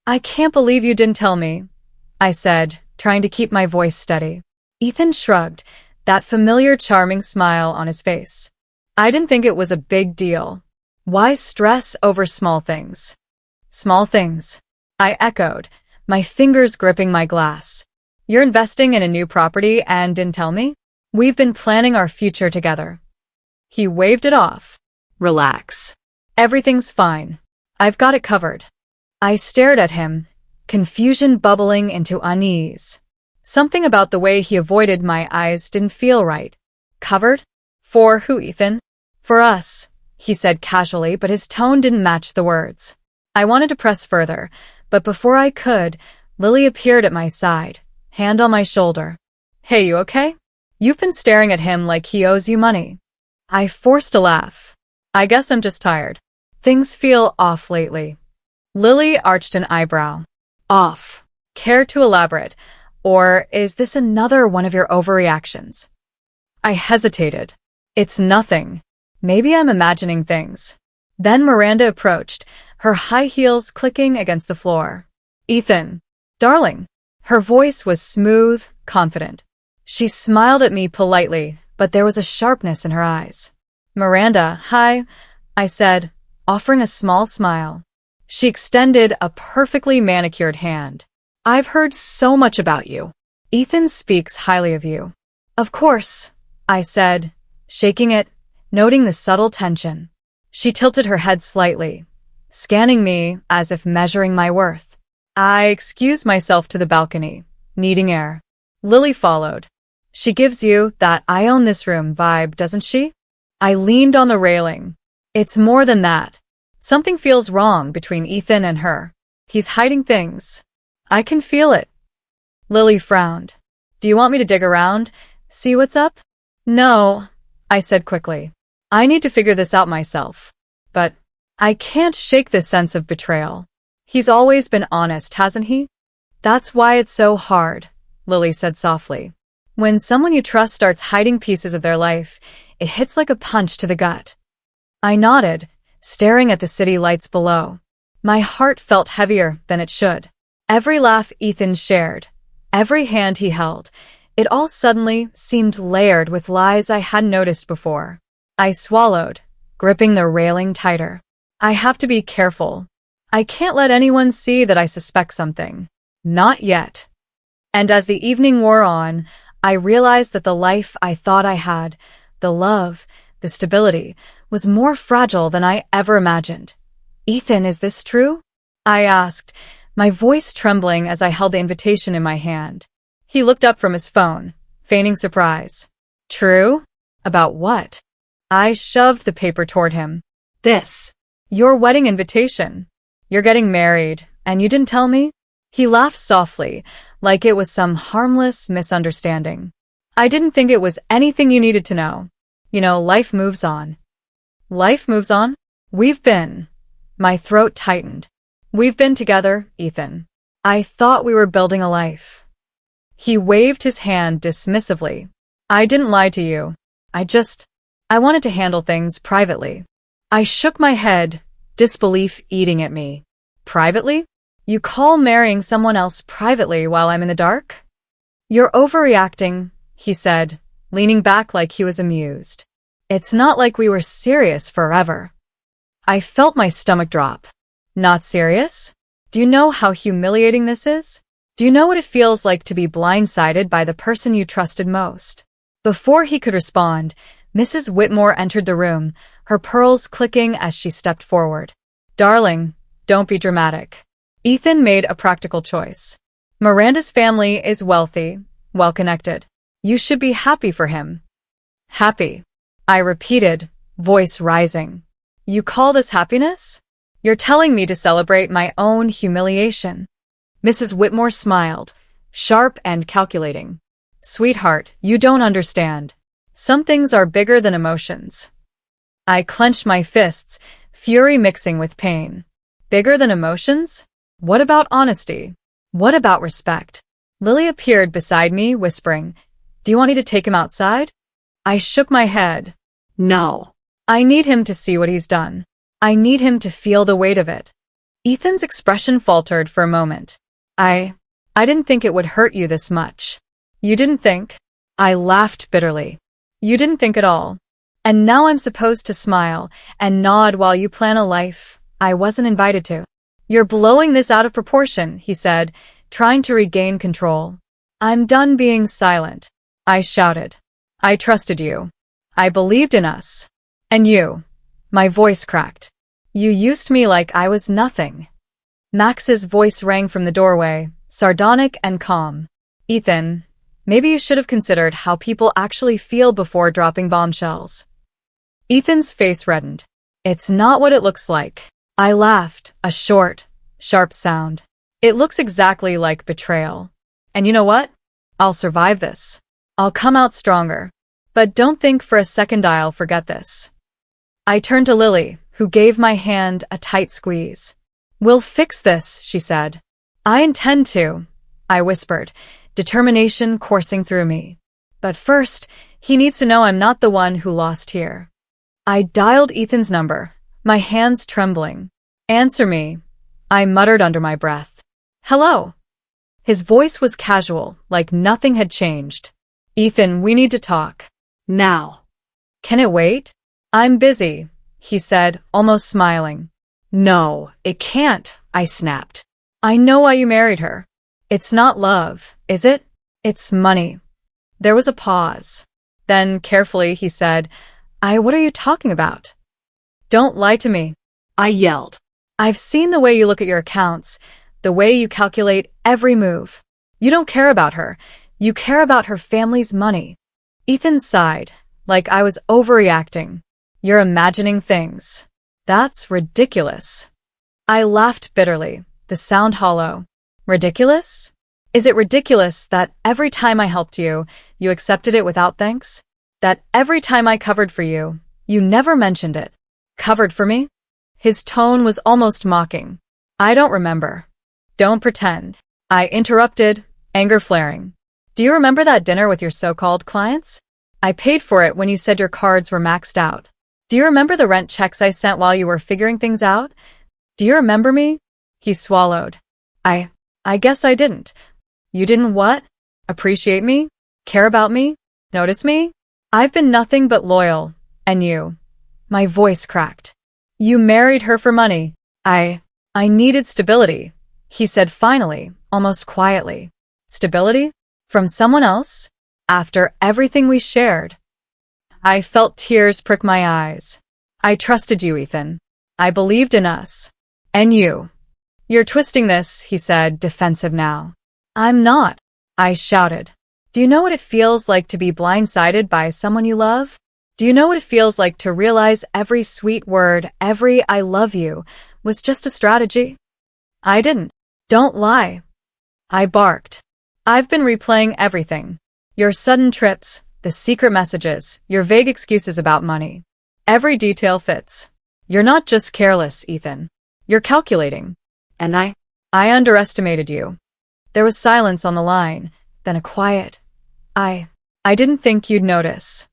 I can't believe you didn't tell me, I said, trying to keep my voice steady. Ethan shrugged, that familiar charming smile on his face. I didn't think it was a big deal. Why stress over small things? Small things, I echoed, my fingers gripping my glass. You're investing in a new property and didn't tell me? We've been planning our future together. He waved it off. Relax. Everything's fine. I've got it covered. I stared at him, confusion bubbling into unease. Something about the way he avoided my eyes didn't feel right. Covered? For who, Ethan? For us, he said casually, but his tone didn't match the words. I wanted to press further, but before I could, Lily appeared at my side, hand on my shoulder. Hey, you okay? You've been staring at him like he owes you money. I forced a laugh. I guess I'm just tired. Things feel off lately. Lily arched an eyebrow. Off. Care to elaborate? Or is this another one of your overreactions? I hesitated. It's nothing. Maybe I'm imagining things. Then Miranda approached, her high heels clicking against the floor. Ethan. Darling. Her voice was smooth, confident. She smiled at me politely, but there was a sharpness in her eyes. Miranda, hi, I said, offering a small smile. She extended a perfectly manicured hand. I've heard so much about you. Ethan speaks highly of you. Of course, I said, shaking it, noting the subtle tension. She tilted her head slightly, scanning me as if measuring my worth. I excused myself to the balcony, needing air. Lily followed. She gives you that I own this room vibe, doesn't she? I leaned on the railing. It's more than that. Something feels wrong between Ethan and her. He's hiding things. I can feel it. Lily frowned. Do you want me to dig around? See what's up? No, I said quickly. I need to figure this out myself. But I can't shake this sense of betrayal. He's always been honest, hasn't he? That's why it's so hard, Lily said softly. When someone you trust starts hiding pieces of their life, it hits like a punch to the gut. I nodded, staring at the city lights below. My heart felt heavier than it should. Every laugh Ethan shared, every hand he held, it all suddenly seemed layered with lies I hadn't noticed before. I swallowed, gripping the railing tighter. I have to be careful. I can't let anyone see that I suspect something. Not yet. And as the evening wore on, I realized that the life I thought I had, the love, the stability, was more fragile than I ever imagined. Ethan, is this true? I asked, my voice trembling as I held the invitation in my hand. He looked up from his phone, feigning surprise. True? About what? I shoved the paper toward him. This. Your wedding invitation. You're getting married, and you didn't tell me? He laughed softly, like it was some harmless misunderstanding. I didn't think it was anything you needed to know. You know, life moves on. Life moves on? We've been. My throat tightened. We've been together, Ethan. I thought we were building a life. He waved his hand dismissively. I didn't lie to you. I wanted to handle things privately. I shook my head, disbelief eating at me. Privately? You call marrying someone else privately while I'm in the dark? You're overreacting, he said, leaning back like he was amused. It's not like we were serious forever. I felt my stomach drop. Not serious? Do you know how humiliating this is? Do you know what it feels like to be blindsided by the person you trusted most? Before he could respond, Mrs. Whitmore entered the room, her pearls clicking as she stepped forward. Darling, don't be dramatic. Ethan made a practical choice. Miranda's family is wealthy, well-connected. You should be happy for him. Happy, I repeated, voice rising. You call this happiness? You're telling me to celebrate my own humiliation. Mrs. Whitmore smiled, sharp and calculating. Sweetheart, you don't understand. Some things are bigger than emotions. I clenched my fists, fury mixing with pain. Bigger than emotions? What about honesty? What about respect? Lily appeared beside me, whispering, Do you want me to take him outside? I shook my head. No. I need him to see what he's done. I need him to feel the weight of it. Ethan's expression faltered for a moment. I didn't think it would hurt you this much. You didn't think? I laughed bitterly. You didn't think at all. And now I'm supposed to smile and nod while you plan a life I wasn't invited to. You're blowing this out of proportion, he said, trying to regain control. I'm done being silent, I shouted. I trusted you. I believed in us. And you. My voice cracked. You used me like I was nothing. Max's voice rang from the doorway, sardonic and calm. Ethan, maybe you should have considered how people actually feel before dropping bombshells. Ethan's face reddened. It's not what it looks like. I laughed, a short, sharp sound. It looks exactly like betrayal. And you know what? I'll survive this. I'll come out stronger. But don't think for a second I'll forget this. I turned to Lily, who gave my hand a tight squeeze. We'll fix this, she said. I intend to, I whispered, determination coursing through me. But first, he needs to know I'm not the one who lost here. I dialed Ethan's number, my hands trembling. Answer me, I muttered under my breath. Hello. His voice was casual, like nothing had changed. Ethan, we need to talk. Now. Can it wait? I'm busy, he said, almost smiling. No, it can't, I snapped. I know why you married her. It's not love, is it? It's money. There was a pause. Then, carefully, he said, what are you talking about? Don't lie to me, I yelled. I've seen the way you look at your accounts, the way you calculate every move. You don't care about her. You care about her family's money. Ethan sighed, like I was overreacting. You're imagining things. That's ridiculous. I laughed bitterly, the sound hollow. Ridiculous? Is it ridiculous that every time I helped you, you accepted it without thanks? That every time I covered for you, you never mentioned it? Covered for me? His tone was almost mocking. I don't remember. Don't pretend. I interrupted, anger flaring. Do you remember that dinner with your so-called clients? I paid for it when you said your cards were maxed out. Do you remember the rent checks I sent while you were figuring things out? Do you remember me? He swallowed. I guess I didn't. You didn't what? Appreciate me? Care about me? Notice me? I've been nothing but loyal. And you. My voice cracked. You married her for money. I needed stability, he said finally, almost quietly. Stability? From someone else? After everything we shared? I felt tears prick my eyes. I trusted you, Ethan. I believed in us. And you. You're twisting this, he said, defensive now. I'm not, I shouted. Do you know what it feels like to be blindsided by someone you love? Do you know what it feels like to realize every sweet word, every I love you, was just a strategy? I didn't. Don't lie. I barked. I've been replaying everything. Your sudden trips, the secret messages, your vague excuses about money. Every detail fits. You're not just careless, Ethan. You're calculating. And I underestimated you. There was silence on the line, then a quiet, I didn't think you'd notice.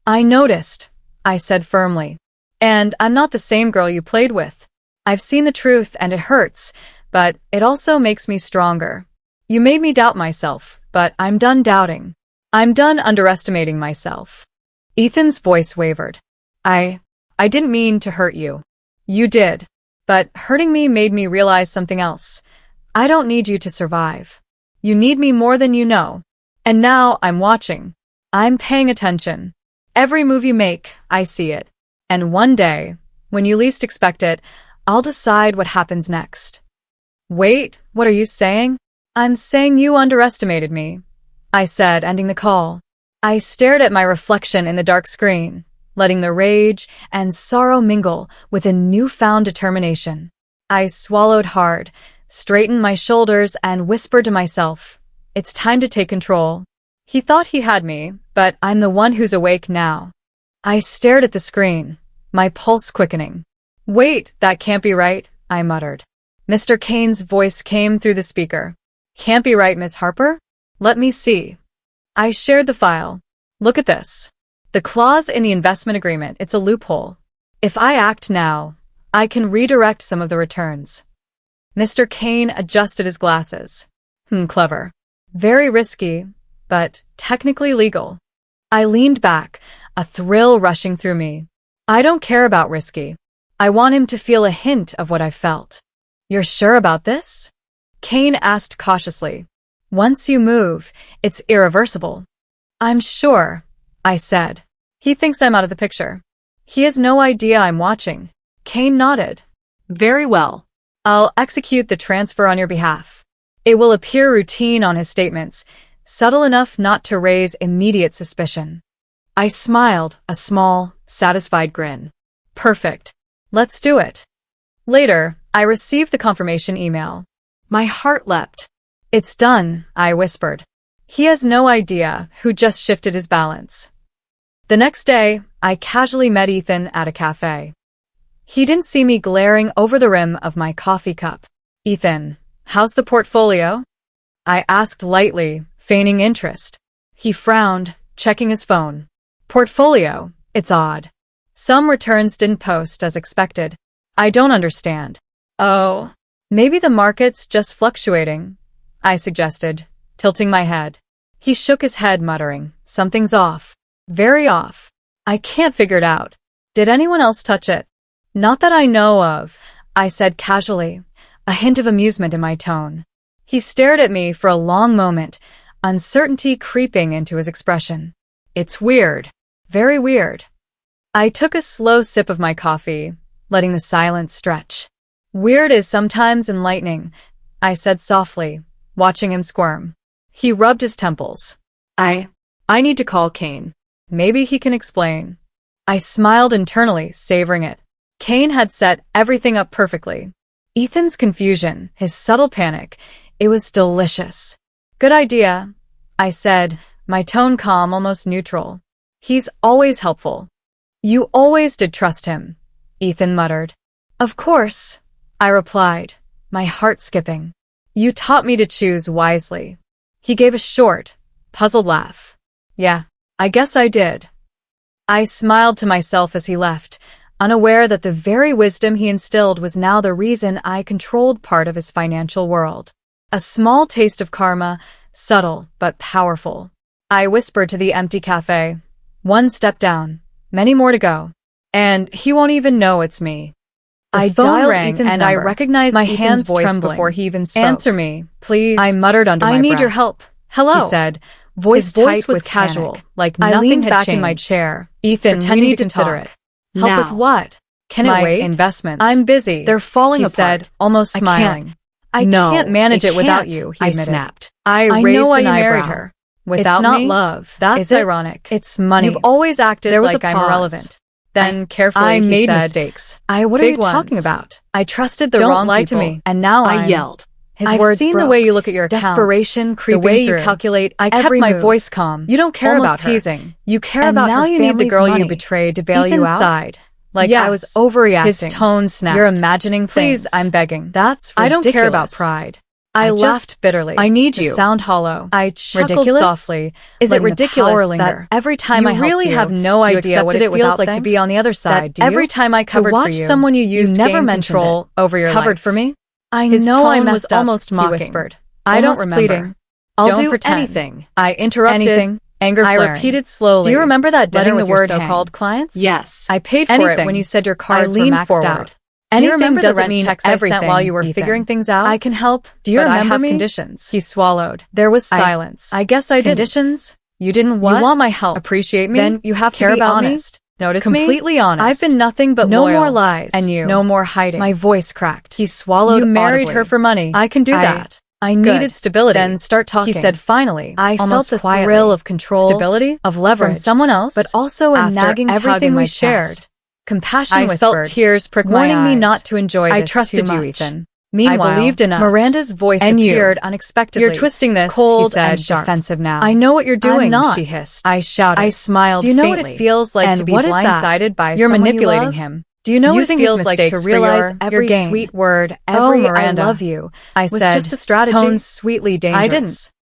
I noticed, I said firmly. And I'm not the same girl you played with. I've seen the truth and it hurts, but it also makes me stronger. You made me doubt myself, but I'm done doubting. I'm done underestimating myself. Ethan's voice wavered. I didn't mean to hurt you. You did. But hurting me made me realize something else. I don't need you to survive. You need me more than you know. And now I'm watching. I'm paying attention. Every move you make, I see it. And one day, when you least expect it, I'll decide what happens next. Wait, what are you saying? I'm saying you underestimated me, I said, ending the call. I stared at my reflection in the dark screen, letting the rage and sorrow mingle with a newfound determination. I swallowed hard, straightened my shoulders, and whispered to myself, it's time to take control. He thought he had me, but I'm the one who's awake now. I stared at the screen, my pulse quickening. Wait, that can't be right, I muttered. Mr. Kane's voice came through the speaker. Can't be right, Miss Harper? Let me see. I shared the file. Look at this. The clause in the investment agreement, it's a loophole. If I act now, I can redirect some of the returns. Mr. Kane adjusted his glasses. Clever. Very risky, but technically legal. I leaned back, a thrill rushing through me. I don't care about risky. I want him to feel a hint of what I felt. You're sure about this? Kane asked cautiously. Once you move, it's irreversible. I'm sure, I said. He thinks I'm out of the picture. He has no idea I'm watching. Kane nodded. Very well. I'll execute the transfer on your behalf. It will appear routine on his statements, subtle enough not to raise immediate suspicion. I smiled, a small, satisfied grin. Perfect. Let's do it. Later, I received the confirmation email. My heart leapt. It's done, I whispered. He has no idea who just shifted his balance. The next day, I casually met Ethan at a cafe. He didn't see me glaring over the rim of my coffee cup. Ethan, how's the portfolio? I asked lightly, feigning interest. He frowned, checking his phone. Portfolio, it's odd. Some returns didn't post as expected. I don't understand. Oh, maybe the market's just fluctuating, I suggested, tilting my head. He shook his head, muttering, something's off. Very off. I can't figure it out. Did anyone else touch it? Not that I know of, I said casually, a hint of amusement in my tone. He stared at me for a long moment, uncertainty creeping into his expression. It's weird. Very weird. I took a slow sip of my coffee, letting the silence stretch. Weird is sometimes enlightening, I said softly, watching him squirm. He rubbed his temples. I need to call Kane. Maybe he can explain. I smiled internally, savoring it. Kane had set everything up perfectly. Ethan's confusion, his subtle panic, it was delicious. Good idea, I said, my tone calm, almost neutral. He's always helpful. You always did trust him, Ethan muttered. Of course, I replied, my heart skipping. You taught me to choose wisely. He gave a short, puzzled laugh. Yeah, I guess I did. I smiled to myself as he left, unaware that the very wisdom he instilled was now the reason I controlled part of his financial world. A small taste of karma, subtle but powerful. I whispered to the empty cafe. One step down, many more to go. And he won't even know it's me. I dialed Ethan's and number. I recognized my Ethan's hands voice trembling before he even spoke. Answer me, please. I muttered under my I need breath. your help. Hello, He said. His voice tight was with casual, panic. like I nothing leaned had back changed. in my chair. Ethan, pretending we need to consider talk. it. Help Now. with what? Can my it wait? investments. I'm busy. They're falling he apart. said, almost I smiling. can't. I No, can't manage it without can't, you, he I admitted. snapped. I I raised know why an you married eyebrow. her. Without It's not me? love, That's is it? ironic. It's money. You've always acted There was like a I'm pause. irrelevant. Then carefully I he made said, mistakes. What are Big you talking ones. about? I trusted the Don't wrong lie people, to me. and now I yelled. His I've words seen the broke. way you look at your accounts, desperation creeping the way you through. calculate I kept every my move. voice calm. You don't care almost about her. teasing. You care And about now her you need the family's girl you money. betrayed to bail Ethan you out? sighed. Like Yes. I was overreacting. His tone snapped. You're imagining Please, things. I'm begging. That's I ridiculous. don't care about pride. I I laughed just- bitterly. I need to you. sound hollow. I chuckled Ridiculous? softly. Is it letting the ridiculous power that linger. every time you I helped really you, have no you idea what accepted it it feels without like to be thanks? on the other side, That do you? every time I covered to watch for you, someone you used never gain mentioned control it. over your Covered life. for me? I His know I tone messed was up, almost he mocking. whispered. I don't Almost remember. pleading. I'll Don't do pretend. anything. I interrupted. Anything. Anger I flaring. repeated slowly. Do you remember that dinner letting with the your word so-called hang. clients? Yes. I paid for it Anything. when you said your I cards were leaned maxed forward. out. Do you Anything remember the doesn't rent mean checks I everything sent while you were Ethan. figuring things out? I can help. Do you but I remember have me? conditions. He swallowed. There was I- silence. I guess I didn't. Conditions? You didn't what? You want my help. Appreciate me? Then you have to care be about honest. me? Notice Completely me? honest. I've been nothing but No loyal. more lies. And you? No more hiding. My voice cracked. He swallowed You married audibly. her for money. I can do I- that. I Good. needed stability. Then start talking. He said finally. I almost felt the quietly. thrill of control, Stability, of leverage from someone else, but also a after nagging tug everything in my we shared. chest. Compassion I whispered, felt tears prick my warning me eyes. not to enjoy I this trusted too you, much. Ethan. Meanwhile, I believed in us. Miranda's voice And you. appeared unexpectedly. You're twisting this, cold he said, and sharp. defensive now. I know what you're doing, I'm not. she hissed. I shouted. I smiled Do you know what faintly. it feels like And to be what is that? blindsided by You're someone manipulating you love? him. Do you know Using what it feels his like to mistakes for realize your every gain. sweet word, Oh, every Miranda. I love you, I was said, just a strategy? Tones sweetly dangerous. I didn't.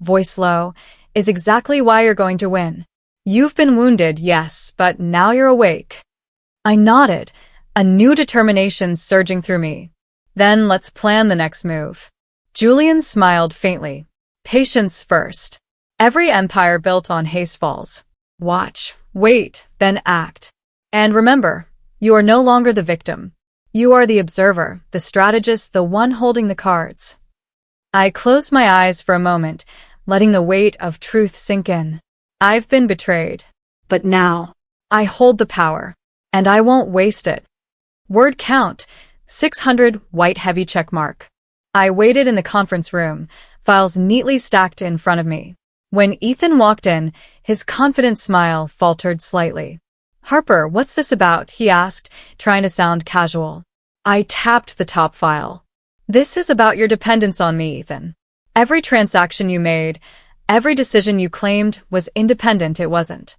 voice low, is exactly why you're going to win. You've been wounded, yes, but now you're awake. I nodded, a new determination surging through me. Then let's plan the next move. Julian smiled faintly. Patience first. Every empire built on haste falls. Watch, wait, then act. And remember, you are no longer the victim. You are the observer, the strategist, the one holding the cards. I closed my eyes for a moment, letting the weight of truth sink in. I've been betrayed. But now, I hold the power, and I won't waste it. Word count, 600, white heavy check mark. I waited in the conference room, files neatly stacked in front of me. When Ethan walked in, his confident smile faltered slightly. Harper, what's this about? He asked, trying to sound casual. I tapped the top file. This is about your dependence on me, Ethan. Every transaction you made, every decision you claimed was independent, it wasn't.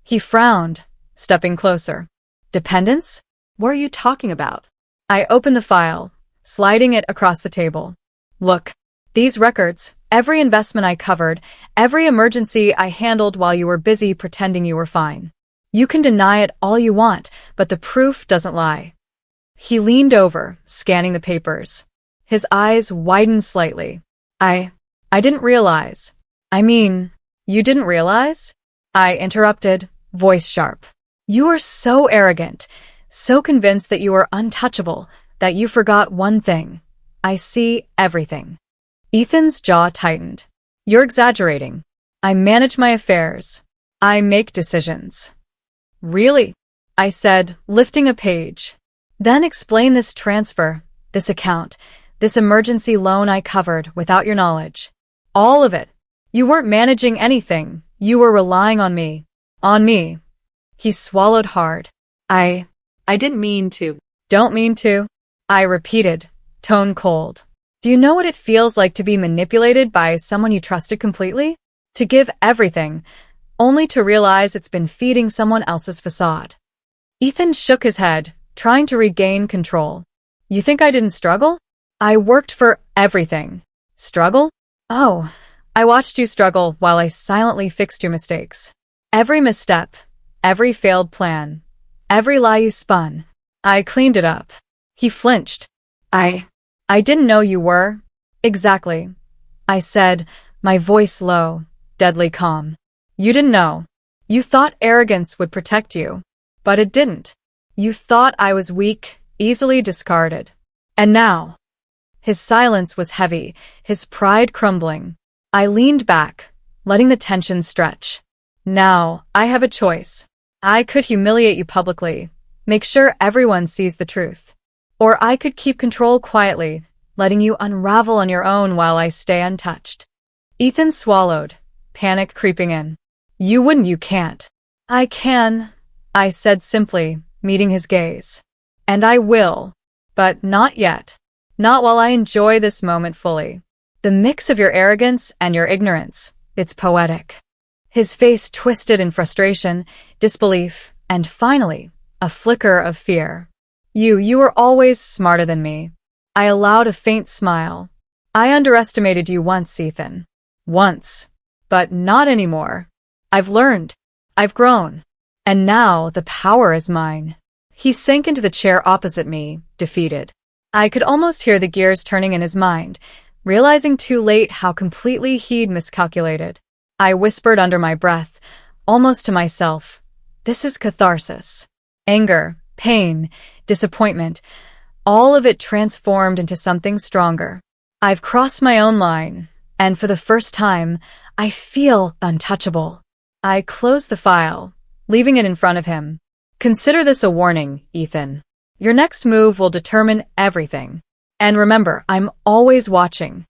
He frowned, stepping closer. Dependence? What are you talking about? I opened the file, sliding it across the table. Look, these records, every investment I covered, every emergency I handled while you were busy pretending you were fine. You can deny it all you want, but the proof doesn't lie. He leaned over, scanning the papers. His eyes widened slightly. I didn't realize. I mean, you didn't realize? I interrupted, voice sharp. You are so arrogant, so convinced that you are untouchable, that you forgot one thing. I see everything. Ethan's jaw tightened. You're exaggerating. I manage my affairs. I make decisions. Really? I said, lifting a page. Then explain this transfer, this account, this emergency loan I covered without your knowledge. All of it. You weren't managing anything. You were relying on me. On me. He swallowed hard. I didn't mean to. Don't mean to? I repeated, tone cold. Do you know what it feels like to be manipulated by someone you trusted completely? To give everything, only to realize it's been feeding someone else's facade. Ethan shook his head, trying to regain control. You think I didn't struggle? I worked for everything. Struggle? Oh, I watched you struggle while I silently fixed your mistakes. Every misstep, every failed plan, every lie you spun, I cleaned it up. He flinched. I didn't know you were. Exactly. I said, my voice low, deadly calm. You didn't know. You thought arrogance would protect you. But it didn't. You thought I was weak, easily discarded. And now? His silence was heavy, his pride crumbling. I leaned back, letting the tension stretch. Now, I have a choice. I could humiliate you publicly, make sure everyone sees the truth. Or I could keep control quietly, letting you unravel on your own while I stay untouched. Ethan swallowed, panic creeping in. You wouldn't, you can't. I can, I said simply, meeting his gaze. And I will. But not yet. Not while I enjoy this moment fully. The mix of your arrogance and your ignorance, it's poetic. His face twisted in frustration, disbelief, and finally, a flicker of fear. You were always smarter than me. I allowed a faint smile. I underestimated you once, Ethan. Once. But not anymore. I've learned. I've grown. And now the power is mine. He sank into the chair opposite me, defeated. I could almost hear the gears turning in his mind, realizing too late how completely he'd miscalculated. I whispered under my breath, almost to myself, this is catharsis. Anger, pain, disappointment, all of it transformed into something stronger. I've crossed my own line, and for the first time, I feel untouchable. I closed the file, leaving it in front of him. Consider this a warning, Ethan. Your next move will determine everything. And remember, I'm always watching.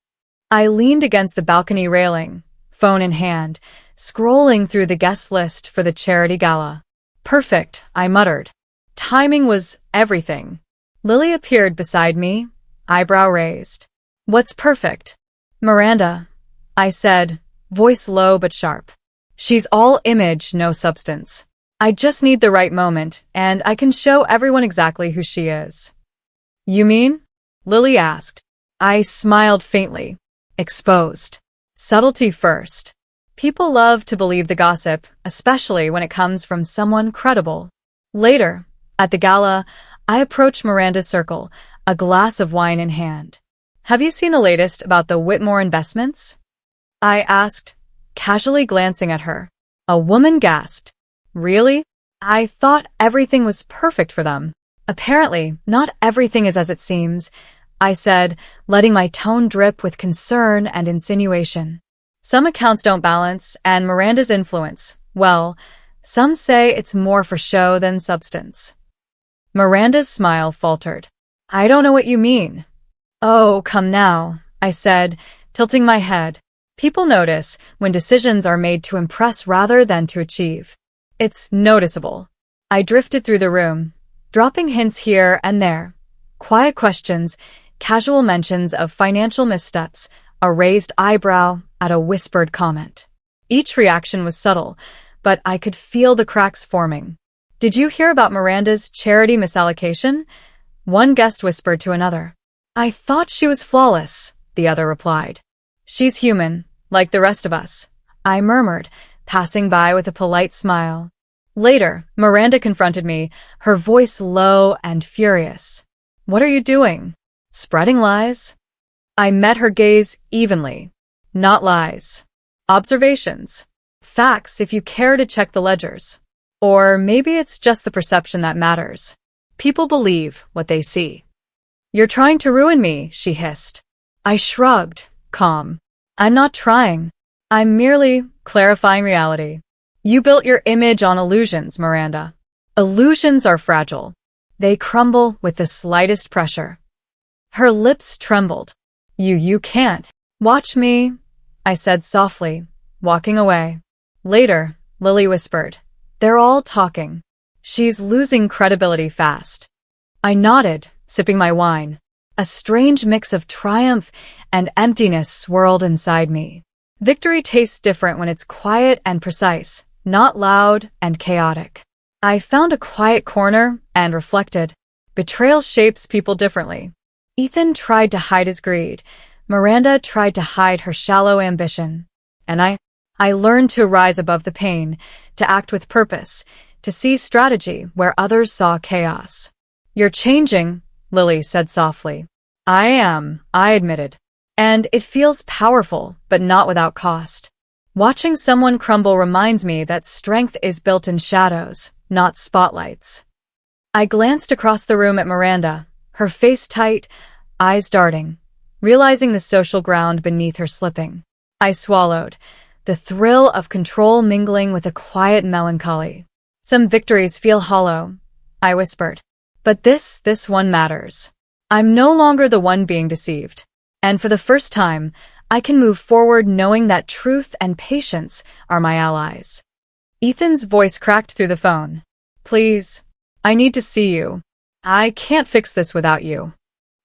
I leaned against the balcony railing, phone in hand, scrolling through the guest list for the charity gala. Perfect, I muttered. Timing was everything. Lily appeared beside me, eyebrow raised. What's perfect? Miranda, I said, voice low but sharp. She's all image, no substance. I just need the right moment, and I can show everyone exactly who she is. You mean? Lily asked. I smiled faintly. Exposed. Subtlety first. People love to believe the gossip, especially when it comes from someone credible. Later, at the gala, I approached Miranda's circle, a glass of wine in hand. Have you seen the latest about the Whitmore investments? I asked, casually glancing at her. A woman gasped. Really? I thought everything was perfect for them. Apparently, not everything is as it seems, I said, letting my tone drip with concern and insinuation. Some accounts don't balance, and Miranda's influence, well, some say it's more for show than substance. Miranda's smile faltered. I don't know what you mean. Oh, come now, I said, tilting my head. People notice when decisions are made to impress rather than to achieve. It's noticeable. I drifted through the room, dropping hints here and there. Quiet questions, casual mentions of financial missteps, a raised eyebrow at a whispered comment. Each reaction was subtle, but I could feel the cracks forming. Did you hear about Miranda's charity misallocation? One guest whispered to another. I thought she was flawless, the other replied. She's human, like the rest of us, I murmured, passing by with a polite smile. Later, Miranda confronted me, her voice low and furious. What are you doing? Spreading lies? I met her gaze evenly. Not lies. Observations. Facts if you care to check the ledgers. Or maybe it's just the perception that matters. People believe what they see. You're trying to ruin me, she hissed. I shrugged, calm. I'm not trying. I'm merely clarifying reality. You built your image on illusions, Miranda. Illusions are fragile. They crumble with the slightest pressure. Her lips trembled. You can't. Watch me, I said softly, walking away. Later, Lily whispered. They're all talking. She's losing credibility fast. I nodded, sipping my wine. A strange mix of triumph and emptiness swirled inside me. Victory tastes different when it's quiet and precise, not loud and chaotic. I found a quiet corner and reflected. Betrayal shapes people differently. Ethan tried to hide his greed. Miranda tried to hide her shallow ambition. And I learned to rise above the pain, to act with purpose, to see strategy where others saw chaos. You're changing, Lily said softly. I am, I admitted. And it feels powerful, but not without cost. Watching someone crumble reminds me that strength is built in shadows, not spotlights. I glanced across the room at Miranda, her face tight, eyes darting, realizing the social ground beneath her slipping. I swallowed, the thrill of control mingling with a quiet melancholy. Some victories feel hollow, I whispered. But this one matters. I'm no longer the one being deceived. And for the first time, I can move forward knowing that truth and patience are my allies. Ethan's voice cracked through the phone. Please, I need to see you. I can't fix this without you.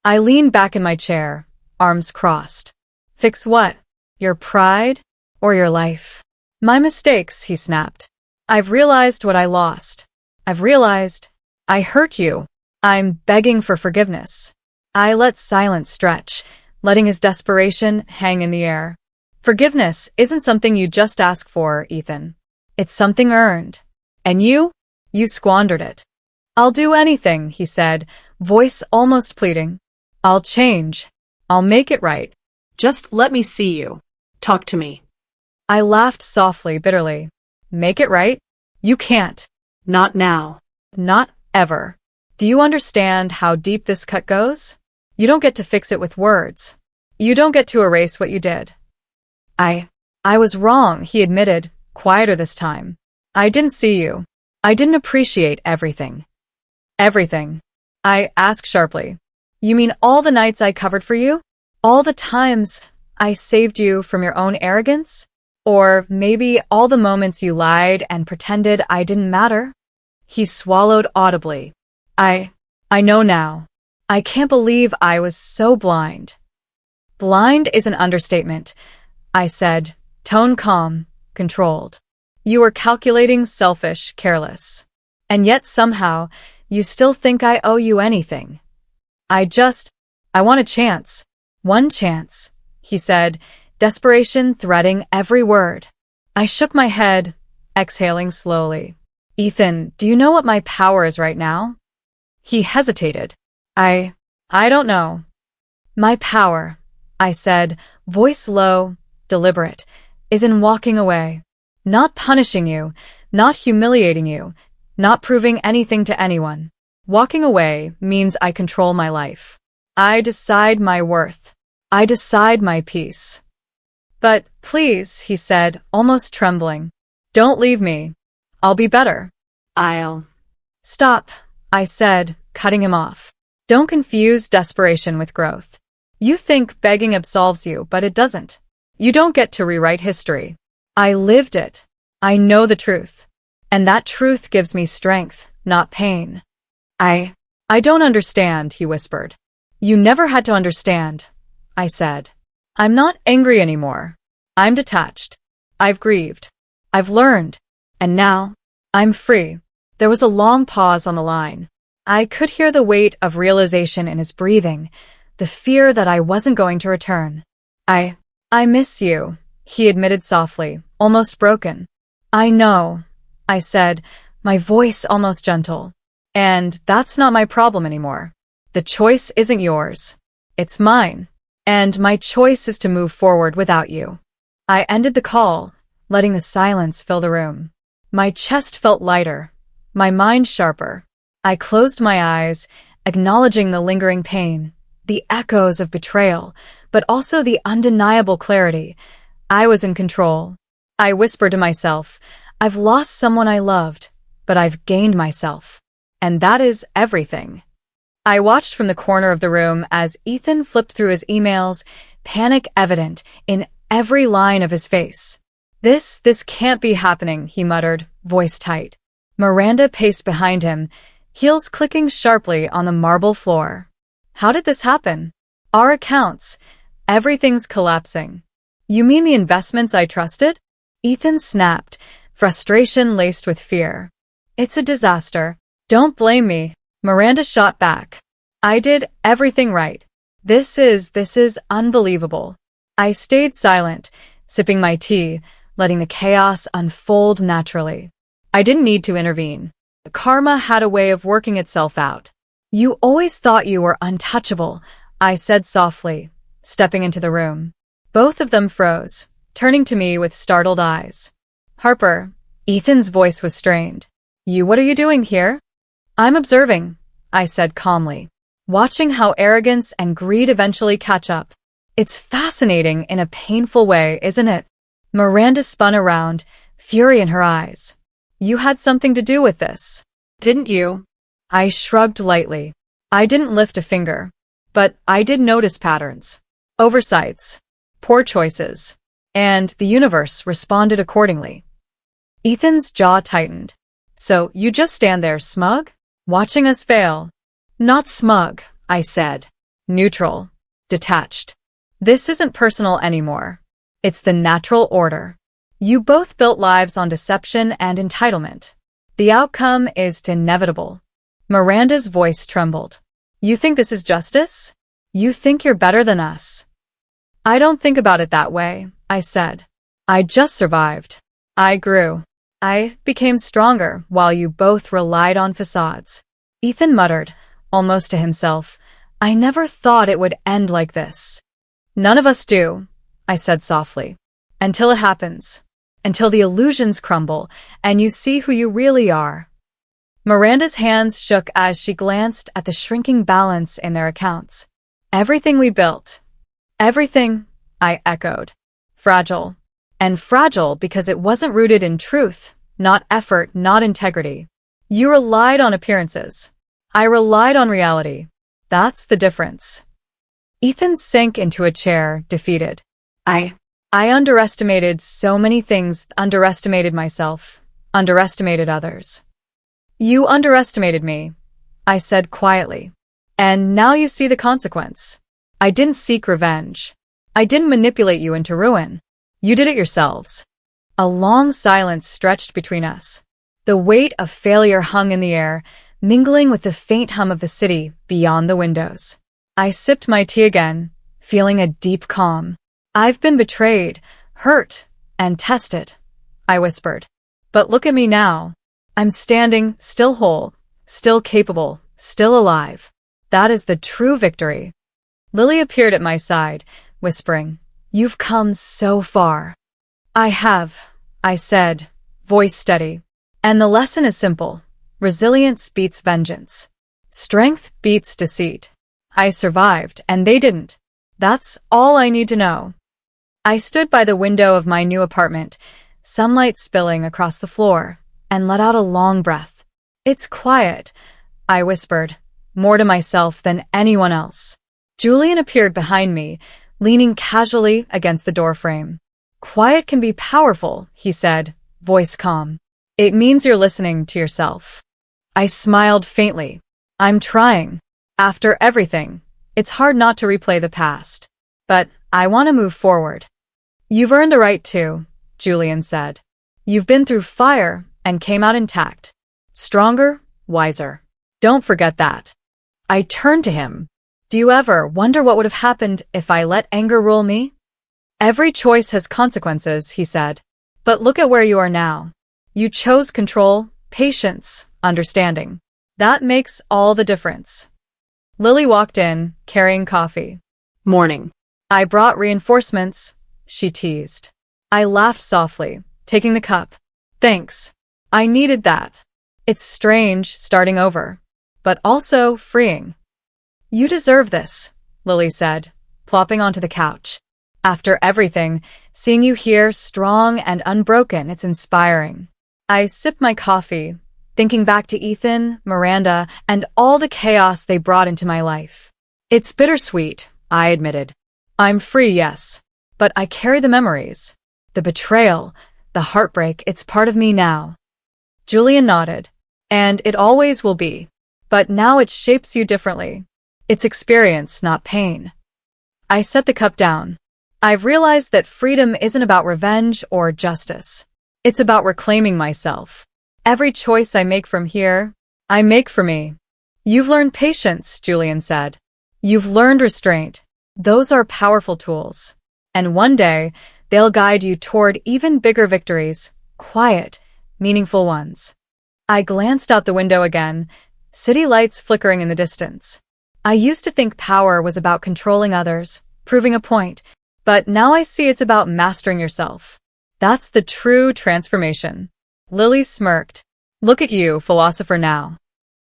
I leaned back in my chair, arms crossed. Fix what? Your pride or your life? My mistakes, he snapped. I've realized what I lost. I've realized I hurt you. I'm begging for forgiveness. I let silence stretch, letting his desperation hang in the air. Forgiveness isn't something you just ask for, Ethan. It's something earned. And you squandered it. I'll do anything, he said, voice almost pleading. I'll change. I'll make it right. Just let me see you. Talk to me. I laughed softly, bitterly. Make it right? You can't. Not now. Not ever. Do you understand how deep this cut goes? You don't get to fix it with words. You don't get to erase what you did. I was wrong, he admitted, quieter this time. I didn't see you. I didn't appreciate everything. Everything. I asked sharply. You mean all the nights I covered for you? All the times I saved you from your own arrogance? Or maybe all the moments you lied and pretended I didn't matter? He swallowed audibly. I know now. I can't believe I was so blind. Blind is an understatement, I said, tone calm, controlled. You were calculating, selfish, careless. And yet somehow, you still think I owe you anything. I want a chance. One chance, he said, desperation threading every word. I shook my head, exhaling slowly. Ethan, do you know what my power is right now? He hesitated. I don't know. My power, I said, voice low, deliberate, is in walking away. Not punishing you, not humiliating you, not proving anything to anyone. Walking away means I control my life. I decide my worth. I decide my peace. But please, he said, almost trembling. Don't leave me. I'll be better. I'll. Stop, I said, cutting him off. Don't confuse desperation with growth. You think begging absolves you, but it doesn't. You don't get to rewrite history. I lived it. I know the truth. And that truth gives me strength, not pain. I don't understand, he whispered. You never had to understand, I said. I'm not angry anymore. I'm detached. I've grieved. I've learned. And now, I'm free. There was a long pause on the line. I could hear the weight of realization in his breathing, the fear that I wasn't going to return. I miss you, he admitted softly, almost broken. I know, I said, my voice almost gentle. And that's not my problem anymore. The choice isn't yours. It's mine. And my choice is to move forward without you. I ended the call, letting the silence fill the room. My chest felt lighter, my mind sharper. I closed my eyes, acknowledging the lingering pain, the echoes of betrayal, but also the undeniable clarity. I was in control. I whispered to myself, I've lost someone I loved, but I've gained myself. And that is everything. I watched from the corner of the room as Ethan flipped through his emails, panic evident in every line of his face. This can't be happening, he muttered, voice tight. Miranda paced behind him, heels clicking sharply on the marble floor. How did this happen? Our accounts. Everything's collapsing. You mean the investments I trusted? Ethan snapped, frustration laced with fear. It's a disaster. Don't blame me. Miranda shot back. I did everything right. This is unbelievable. I stayed silent, sipping my tea, letting the chaos unfold naturally. I didn't need to intervene. Karma had a way of working itself out. You always thought you were untouchable, I said softly, stepping into the room. Both of them froze, turning to me with startled eyes. Harper, Ethan's voice was strained. What are you doing here? I'm observing, I said calmly, watching how arrogance and greed eventually catch up. It's fascinating in a painful way, isn't it? Miranda spun around, fury in her eyes. You had something to do with this, didn't you? I shrugged lightly. I didn't lift a finger, but I did notice patterns, oversights, poor choices, and the universe responded accordingly. Ethan's jaw tightened. So you just stand there smug? Watching us fail? Not smug, I said. Neutral. Detached. This isn't personal anymore. It's the natural order. You both built lives on deception and entitlement. The outcome is inevitable. Miranda's voice trembled. You think this is justice? You think you're better than us? I don't think about it that way, I said. I just survived. I grew. I became stronger while you both relied on facades. Ethan muttered, almost to himself, I never thought it would end like this. None of us do, I said softly. Until it happens. Until the illusions crumble and you see who you really are. Miranda's hands shook as she glanced at the shrinking balance in their accounts. Everything we built. Everything, I echoed. Fragile. And fragile because it wasn't rooted in truth, not effort, not integrity. You relied on appearances. I relied on reality. That's the difference. Ethan sank into a chair, defeated. I underestimated so many things, underestimated myself, underestimated others. You underestimated me, I said quietly. And now you see the consequence. I didn't seek revenge. I didn't manipulate you into ruin. You did it yourselves. A long silence stretched between us. The weight of failure hung in the air, mingling with the faint hum of the city beyond the windows. I sipped my tea again, feeling a deep calm. I've been betrayed, hurt, and tested, I whispered. But look at me now. I'm standing, still whole, still capable, still alive. That is the true victory. Lily appeared at my side, whispering, You've come so far. I have, I said, voice steady. And the lesson is simple. Resilience beats vengeance. Strength beats deceit. I survived, and they didn't. That's all I need to know. I stood by the window of my new apartment, sunlight spilling across the floor, and let out a long breath. It's quiet, I whispered, more to myself than anyone else. Julian appeared behind me, leaning casually against the doorframe. Quiet can be powerful, he said, voice calm. It means you're listening to yourself. I smiled faintly. I'm trying. After everything, it's hard not to replay the past. But I want to move forward. You've earned the right to, Julian said. You've been through fire and came out intact. Stronger, wiser. Don't forget that. I turned to him. Do you ever wonder what would have happened if I let anger rule me? Every choice has consequences, he said. But look at where you are now. You chose control, patience, understanding. That makes all the difference. Lily walked in, carrying coffee. Morning. I brought reinforcements, she teased. I laughed softly, taking the cup. Thanks. I needed that. It's strange starting over, but also freeing. You deserve this, Lily said, plopping onto the couch. After everything, seeing you here strong and unbroken, it's inspiring. I sipped my coffee, thinking back to Ethan, Miranda, and all the chaos they brought into my life. It's bittersweet, I admitted. I'm free, yes, but I carry the memories. The betrayal, the heartbreak, it's part of me now. Julian nodded. And it always will be. But now it shapes you differently. It's experience, not pain. I set the cup down. I've realized that freedom isn't about revenge or justice. It's about reclaiming myself. Every choice I make from here, I make for me. You've learned patience, Julian said. You've learned restraint. Those are powerful tools. And one day, they'll guide you toward even bigger victories, quiet, meaningful ones. I glanced out the window again, city lights flickering in the distance. I used to think power was about controlling others, proving a point, but now I see it's about mastering yourself. That's the true transformation. Lily smirked. Look at you, philosopher now.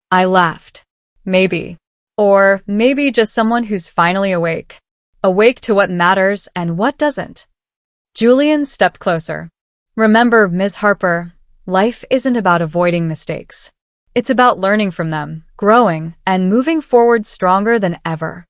I laughed. Maybe. Or maybe just someone who's finally awake. Awake to what matters and what doesn't. Julian stepped closer. Remember, Ms. Harper, life isn't about avoiding mistakes. It's about learning from them, growing, and moving forward stronger than ever.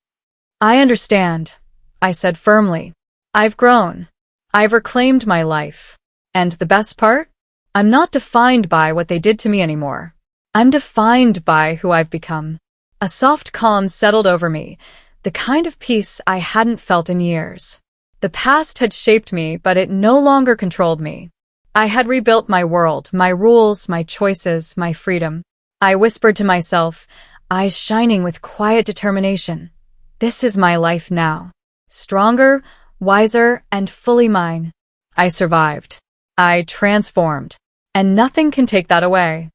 I understand, I said firmly. I've grown. I've reclaimed my life. And the best part? I'm not defined by what they did to me anymore. I'm defined by who I've become. A soft calm settled over me, the kind of peace I hadn't felt in years. The past had shaped me, but it no longer controlled me. I had rebuilt my world, my rules, my choices, my freedom. I whispered to myself, eyes shining with quiet determination. This is my life now. Stronger, wiser, and fully mine. I survived. I transformed. And nothing can take that away.